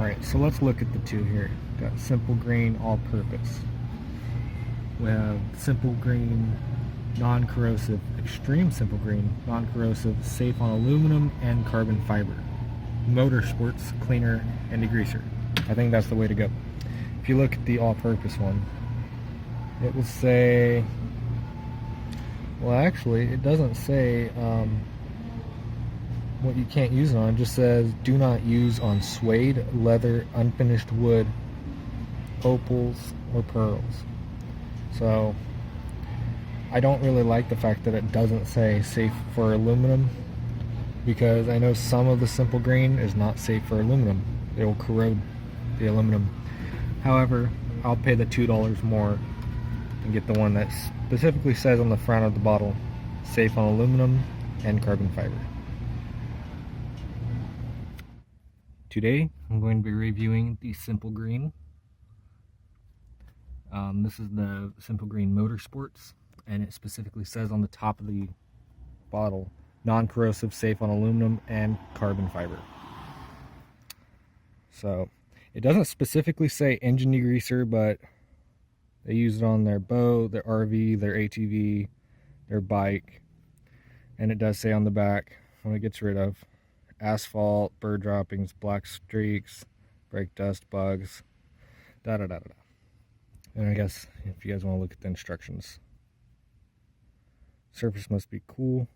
Alright, so let's look at the two here. Got Simple Green all-purpose. We have Simple Green non-corrosive, extreme Simple Green non-corrosive, safe on aluminum and carbon fiber. Motorsports, cleaner, and degreaser. I think that's the way to go. If you look at the all-purpose one, it will say, well actually it doesn't say what you can't use it on. It just says do not use on suede, leather, unfinished wood, opals, or pearls. So I don't really like the fact that it doesn't say safe for aluminum, because I know some of the Simple Green is not safe for aluminum. It will corrode the aluminum. However, I'll pay the $2 more and get the one that specifically says on the front of the bottle, safe on aluminum and carbon fiber. Today, I'm going to be reviewing the Simple Green. This is the Simple Green Motorsports, and it specifically says on the top of the bottle, non-corrosive, safe on aluminum and carbon fiber. So it doesn't specifically say engine degreaser, but they use it on their boat, their RV, their ATV, their bike, and it does say on the back when it gets rid of asphalt, bird droppings, black streaks, brake dust, bugs, da da da da. And I guess if you guys want to look at the instructions, surface must be cool,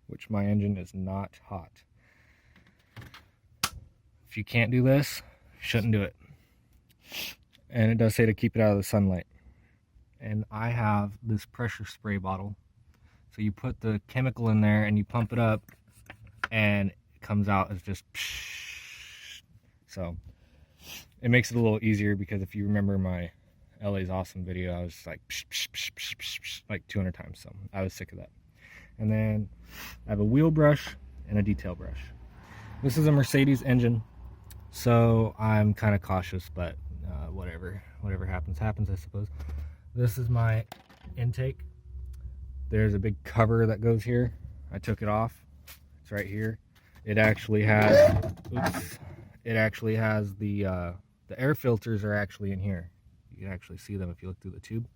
which my engine is not hot. If you can't do this, you shouldn't do it. And it does say to keep it out of the sunlight. And I have this pressure spray bottle. So you put the chemical in there and you pump it up, and it comes out as just psh. So it makes it a little easier, because if you remember my LA's Awesome video, I was like psh, psh, psh, psh, psh, psh, like 200 times, so I was sick of that. And then I have a wheel brush and a detail brush. This is a Mercedes engine, so I'm kind of cautious, but whatever happens, I suppose. This is my intake. There's a big cover that goes here. I took it off. It's right here. It actually has, the air filters are actually in here. You can actually see them if you look through the tube.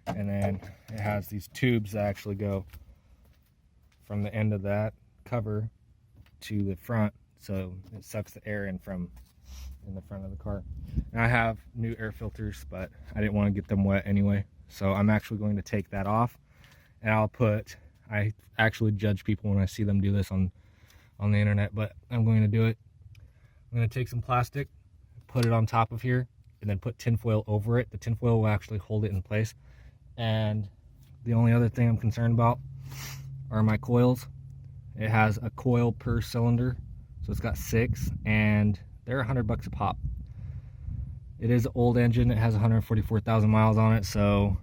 And then it has these tubes that actually go from the end of that cover to the front, so it sucks the air in the front of the car. And I have new air filters, but I didn't want to get them wet anyway, so I'm actually going to take that off. And I actually judge people when I see them do this on the internet, but I'm going to do it. I'm going to take some plastic, put it on top of here, and then put tinfoil over it. The tinfoil will actually hold it in place. And the only other thing I'm concerned about are my coils. It has a coil per cylinder, so it's got 6, and they're $100 a pop. It is an old engine. It has 144,000 miles on it, so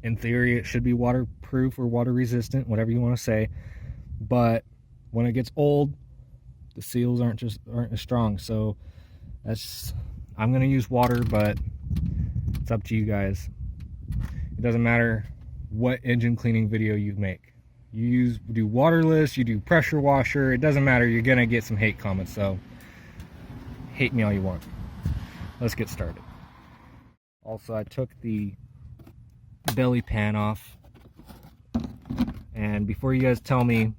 in theory it should be waterproof or water resistant, whatever you want to say. But when it gets old, the seals aren't as strong. So I'm going to use water, but it's up to you guys. It doesn't matter what engine cleaning video you make. You do waterless, you do pressure washer, it doesn't matter. You're going to get some hate comments, so hate me all you want. Let's get started. Also, I took the belly pan off, and before you guys tell me,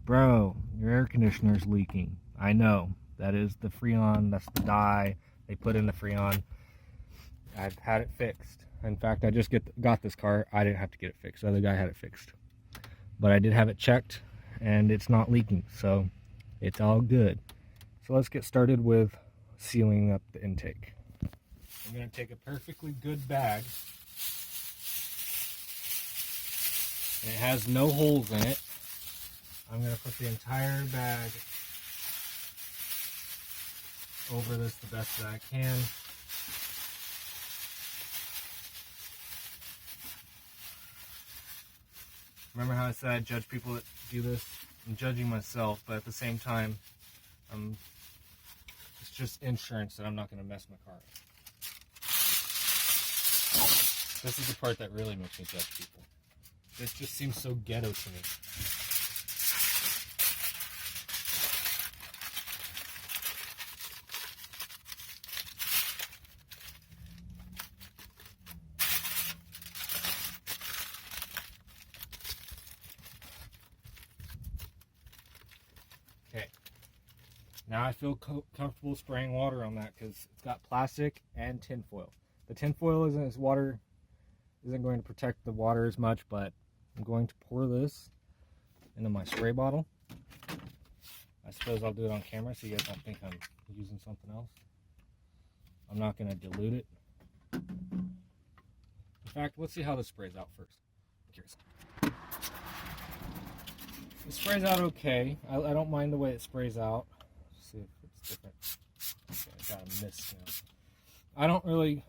bro, your air conditioner's leaking, I know that is the Freon, that's the dye they put in the Freon. I've had it fixed. In fact, I just got this car. I didn't have to get it fixed. The other guy had it fixed, but I did have it checked and it's not leaking, so it's all good. So let's get started with sealing up the intake. I'm going to take a perfectly good bag, and it has no holes in it. I'm going to put the entire bag over this the best that I can. Remember how I said I judge people that do this? I'm judging myself, but at the same time, it's just insurance that I'm not going to mess my car up. This is the part that really makes me judge people. This just seems so ghetto to me. Now I feel comfortable spraying water on that because it's got plastic and tin foil. The tin foil isn't going to protect the water as much, but I'm going to pour this into my spray bottle. I suppose I'll do it on camera so you guys don't think I'm using something else. I'm not going to dilute it. In fact, let's see how this sprays out first. I'm curious. It sprays out okay. I don't mind the way it sprays out. Let's see if it's different. Okay, I got a mist now. I don't really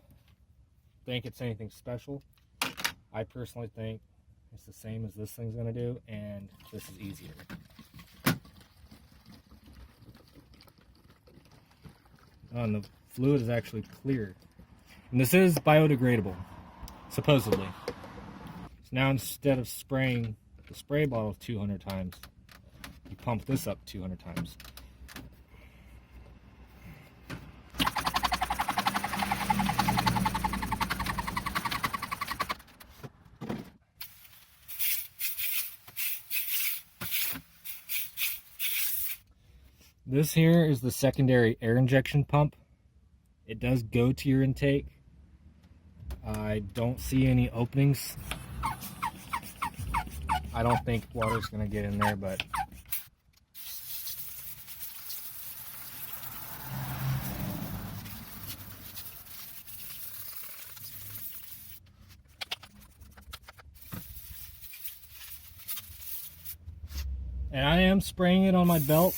think it's anything special. I personally think it's the same as this thing's going to do, and this is easier. Oh, and the fluid is actually clear. And this is biodegradable, supposedly. So now instead of spraying the spray bottle 200 times, you pump this up 200 times. This here is the secondary air injection pump. It does go to your intake. I don't see any openings. I don't think water's going to get in there, but and I am spraying it on my belt.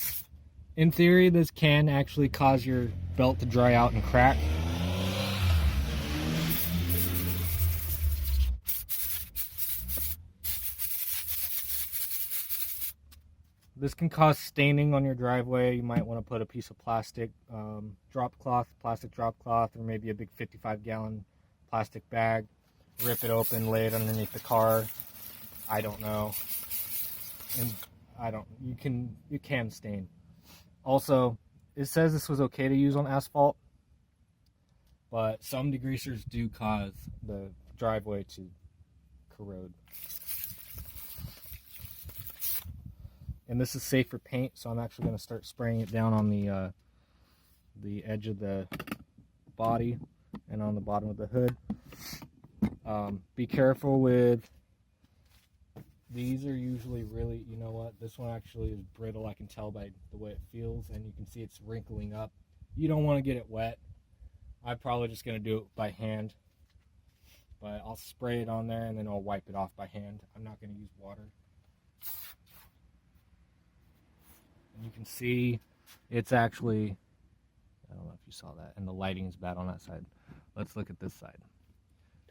In theory, this can actually cause your belt to dry out and crack. This can cause staining on your driveway. You might want to put a piece of plastic plastic drop cloth, or maybe a big 55-gallon plastic bag. Rip it open, lay it underneath the car. I don't know. And you can stain. Also, it says this was okay to use on asphalt, but some degreasers do cause the driveway to corrode. And this is safe for paint, so I'm actually going to start spraying it down on the edge of the body and on the bottom of the hood. Be careful with, these are usually really, you know what, this one actually is brittle. I can tell by the way it feels, and you can see it's wrinkling up. You don't want to get it wet. I'm probably just going to do it by hand, but I'll spray it on there and then I'll wipe it off by hand. I'm not going to use water. And you can see it's actually, I don't know if you saw that, and the lighting is bad on that side. Let's look at this side.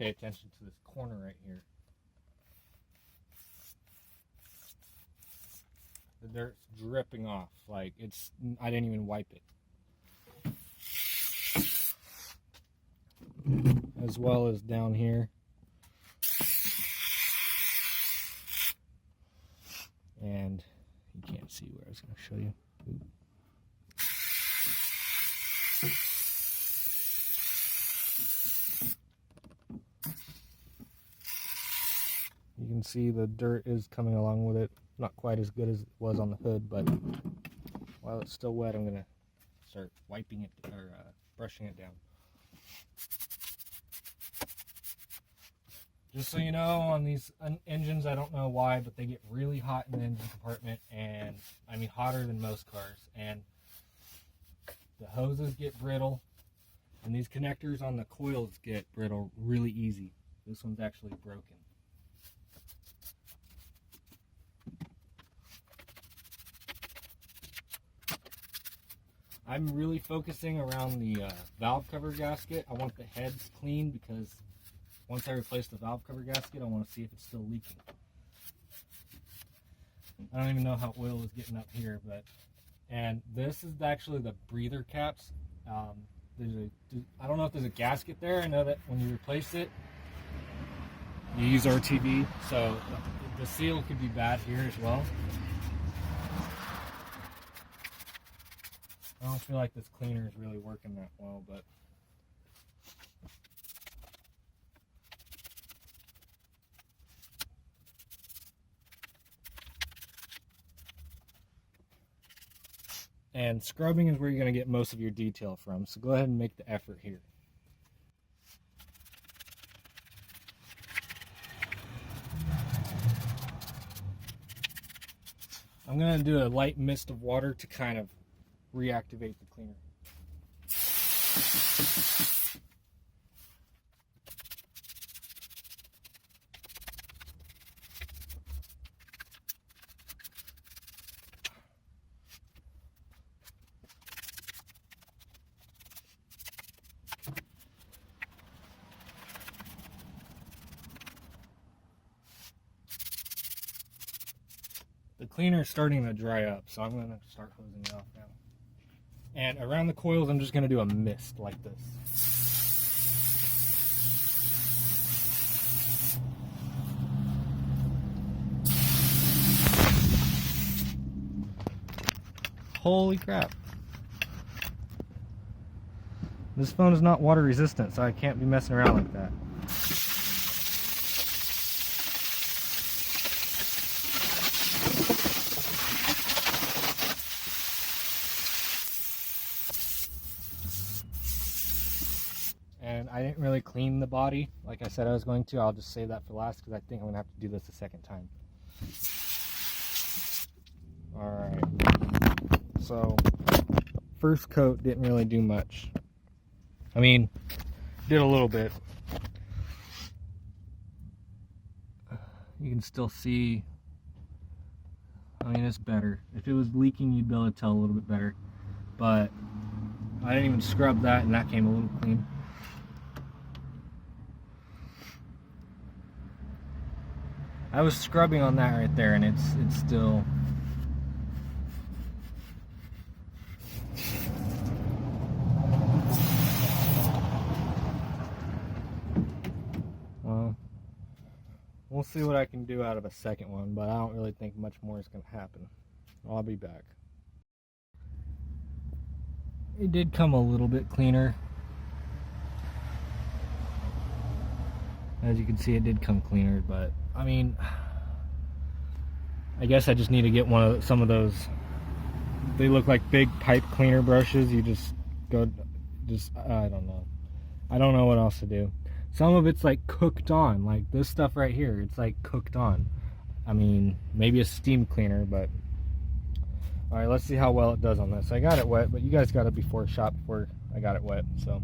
Pay attention to this corner right here. The dirt's dripping off, like I didn't even wipe it. As well as down here. And you can't see where I was going to show you. Ooh. You can see the dirt is coming along with it. Not quite as good as it was on the hood, but while it's still wet, I'm going to start wiping it or brushing it down. Just so you know, on these engines, I don't know why, but they get really hot in the engine compartment, and I mean hotter than most cars, and the hoses get brittle, and these connectors on the coils get brittle really easy. This one's actually broken. I'm really focusing around the valve cover gasket. I want the heads clean because once I replace the valve cover gasket, I want to see if it's still leaking. I don't even know how oil is getting up here, and this is actually the breather caps. I don't know if there's a gasket there. I know that when you replace it, you use RTV, so the seal could be bad here as well. I don't feel like this cleaner is really working that well, but And scrubbing is where you're going to get most of your detail from. So go ahead and make the effort here. I'm going to do a light mist of water to kind of reactivate the cleaner. The cleaner is starting to dry up, so I'm going to start hosing it off now. And around the coils, I'm just going to do a mist like this. Holy crap. This phone is not water resistant, so I can't be messing around like that. And I didn't really clean the body like I said I was going to. I'll just save that for last because I think I'm going to have to do this a second time. Alright. So, first coat didn't really do much. I mean, did a little bit. You can still see, I mean, it's better. If it was leaking, you'd be able to tell a little bit better. But I didn't even scrub that, and that came a little clean. I was scrubbing on that right there, and it's still. Well, we'll see what I can do out of a second one, but I don't really think much more is going to happen. I'll be back. It did come a little bit cleaner. As you can see, it did come cleaner, but I mean, I guess I just need to get some of those. They look like big pipe cleaner brushes. You just go, I don't know. I don't know what else to do. Some of it's like cooked on, like this stuff right here. It's like cooked on. I mean, maybe a steam cleaner, but all right. Let's see how well it does on this. I got it wet, but you guys got it before I got it wet. So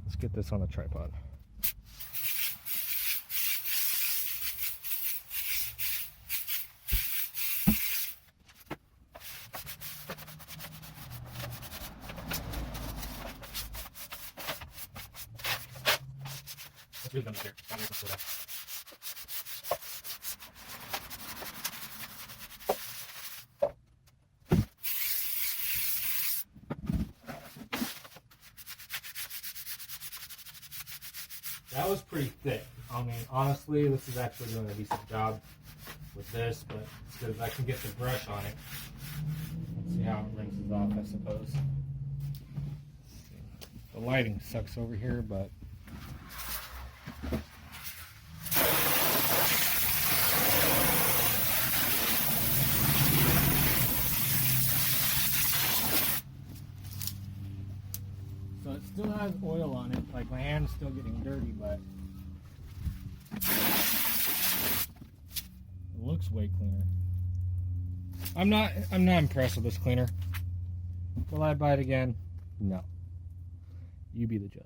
let's get this on the tripod. Here. That was pretty thick. I mean, honestly, this is actually doing a decent job with this, but it's good if I can get the brush on it. Let's see how it rinses off, I suppose. The lighting sucks over here, but so it still has oil on it. Like my hand's still getting dirty, but it looks way cleaner. I'm not impressed with this cleaner. Will I buy it again? No. You be the judge.